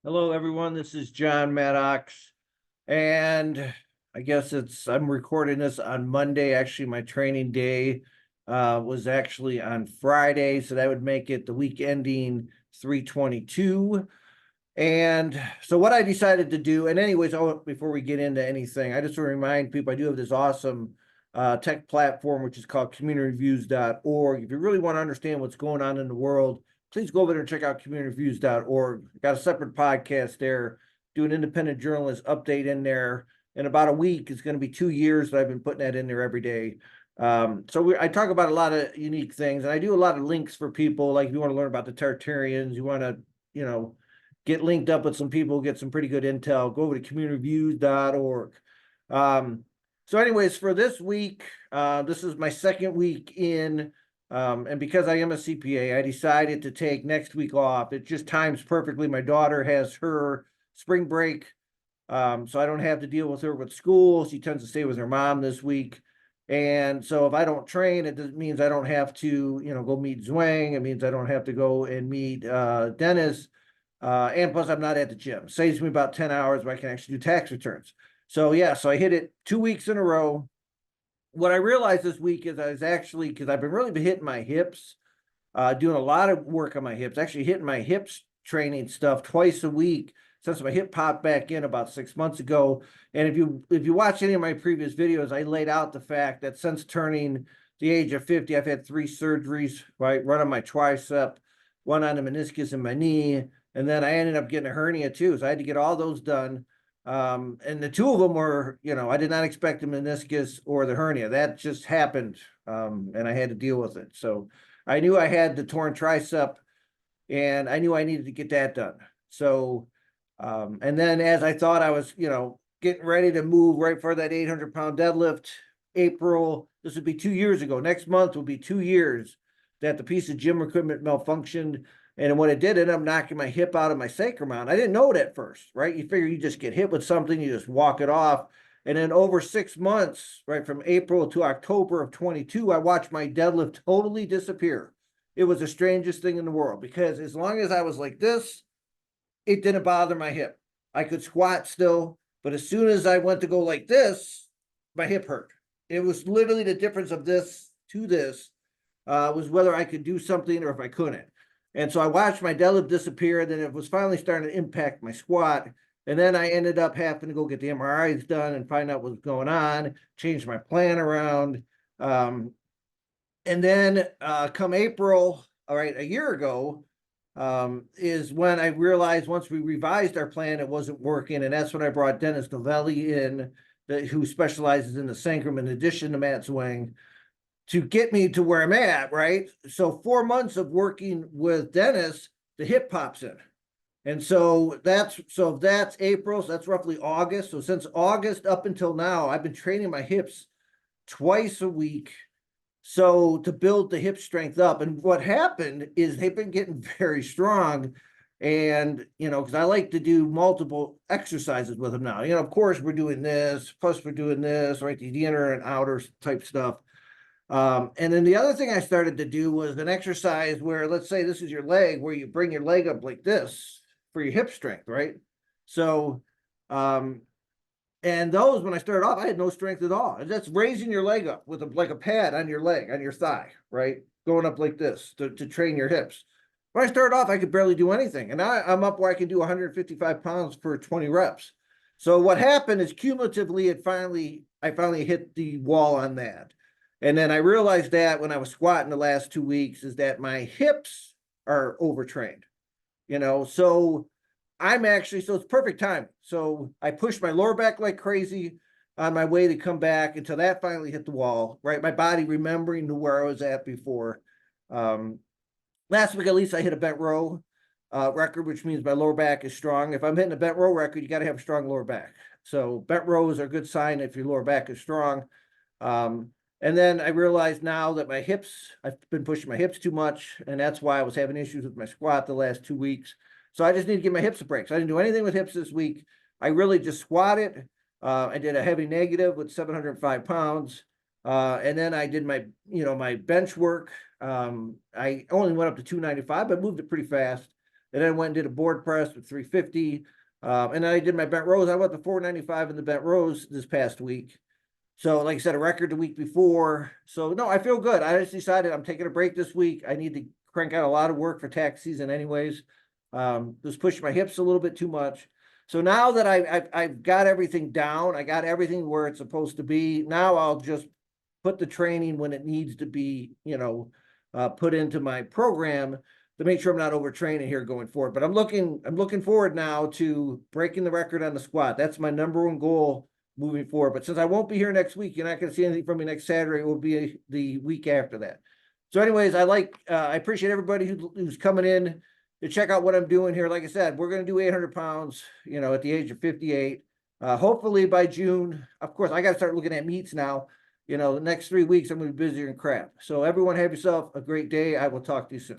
Hello, everyone. This is John Maddox, and I guess I'm recording this on Monday. Actually, my training day was actually on Friday, so that would make it the week ending 3/22. And so what I decided to do, and anyways, before we get into anything, I just want to remind people I do have this awesome tech platform, which is called communityreviews.org. If you really want to understand what's going on in the world, please go over there and check out communityreviews.org. Got a separate podcast there, do an independent journalist update in there. In about a week, it's going to be 2 years that I've been putting that in there every day. I talk about a lot of unique things, and I do a lot of links for people. Like if you want to learn about the Tartarians, you want to, you know, get linked up with some people, get some pretty good intel, go over to communityreviews.org. So anyways, for this week, this is my second week in, and because I am a CPA, I decided to take next week off. It just times perfectly. My daughter has her spring break, so I don't have to deal with her with school. She tends to stay with her mom this week. And so if I don't train, it means I don't have to, go meet Zwang. It means I don't have to go and meet Dennis. And plus, I'm not at the gym. Saves me about 10 hours where I can actually do tax returns. So, yeah, so I hit it 2 weeks in a row. What I realized this week is I was actually, because I've been really hitting my hips, doing a lot of work on my hips, actually hitting my hips training stuff twice a week since my hip popped back in about 6 months ago. And if you watch any of my previous videos, I laid out the fact that since turning the age of 50, I've had 3 surgeries, right? One on my tricep, one on the meniscus in my knee, and then I ended up getting a hernia too. So I had to get all those done. And the two of them were, I did not expect the meniscus or the hernia. That just happened. And I had to deal with it. So I knew I had the torn tricep and I knew I needed to get that done. So, and then as I thought I was, getting ready to move right for that 800-pound deadlift, this would be 2 years ago. Next month will be 2 years that the piece of gym equipment malfunctioned. And when it did, it ended up knocking my hip out of my sacrum out. I didn't know it at first, right? You figure you just get hit with something, you just walk it off. And then over 6 months, right, from April to October of 22, I watched my deadlift totally disappear. It was the strangest thing in the world because as long as I was like this, it didn't bother my hip. I could squat still, but as soon as I went to go like this, my hip hurt. It was literally the difference of this to this was whether I could do something or if I couldn't. And so I watched my deadlift disappear. Then it was finally starting to impact my squat. And then I ended up having to go get the MRIs done and find out what was going on, change my plan around. And then come April, all right, a year ago, is when I realized once we revised our plan, it wasn't working. And that's when I brought Dennis Novelli in, who specializes in the sacrum in addition to Matt Zwang, to get me to where I'm at, right? So 4 months of working with Dennis, the hip pops in. And so that's April, so that's roughly August. So since August up until now, I've been training my hips twice a week. So to build the hip strength up. And what happened is they've been getting very strong. And, because I like to do multiple exercises with them now. Of course, we're doing this, plus we're doing this, right? The inner and outer type stuff. And then the other thing I started to do was an exercise where, let's say this is your leg, where you bring your leg up like this for your hip strength, right? So, and those, when I started off, I had no strength at all. That's raising your leg up with like a pad on your leg, on your thigh, right? Going up like this to train your hips. When I started off, I could barely do anything. And now I'm up where I can do 155 pounds for 20 reps. So what happened is cumulatively, I finally hit the wall on that. And then I realized that when I was squatting the last 2 weeks is that my hips are overtrained, so it's perfect time. So I pushed my lower back like crazy on my way to come back until that finally hit the wall, right? My body remembering to where I was at before. Last week, at least I hit a bent row record, which means my lower back is strong. If I'm hitting a bent row record, you got to have a strong lower back. So bent rows are a good sign if your lower back is strong. And then I realized now that I've been pushing my hips too much, and that's why I was having issues with my squat the last 2 weeks. So I just need to give my hips a break. So I didn't do anything with hips this week. I really just squatted. I did a heavy negative with 705 pounds. And then I did my bench work. I only went up to 295, but moved it pretty fast. and then went and did a board press with 350. And then I did my bent rows. I went to 495 in the bent rows this past week. So like I said, a record the week before. So no, I feel good. I just decided I'm taking a break this week. I need to crank out a lot of work for tax season anyways. Just pushing my hips a little bit too much. So now that I've got everything down, I got everything where it's supposed to be. Now I'll just put the training when it needs to be, put into my program to make sure I'm not overtraining here going forward. But I'm looking forward now to breaking the record on the squat. That's my number one goal moving forward. But since I won't be here next week, you're not going to see anything from me next Saturday. It will be the week after that. So anyways, I appreciate everybody who's coming in to check out what I'm doing here. Like I said, we're going to do 800 pounds, at the age of 58. Hopefully by June. Of course, I got to start looking at meets now. The next 3 weeks, I'm going to be busier than crap. So everyone have yourself a great day. I will talk to you soon.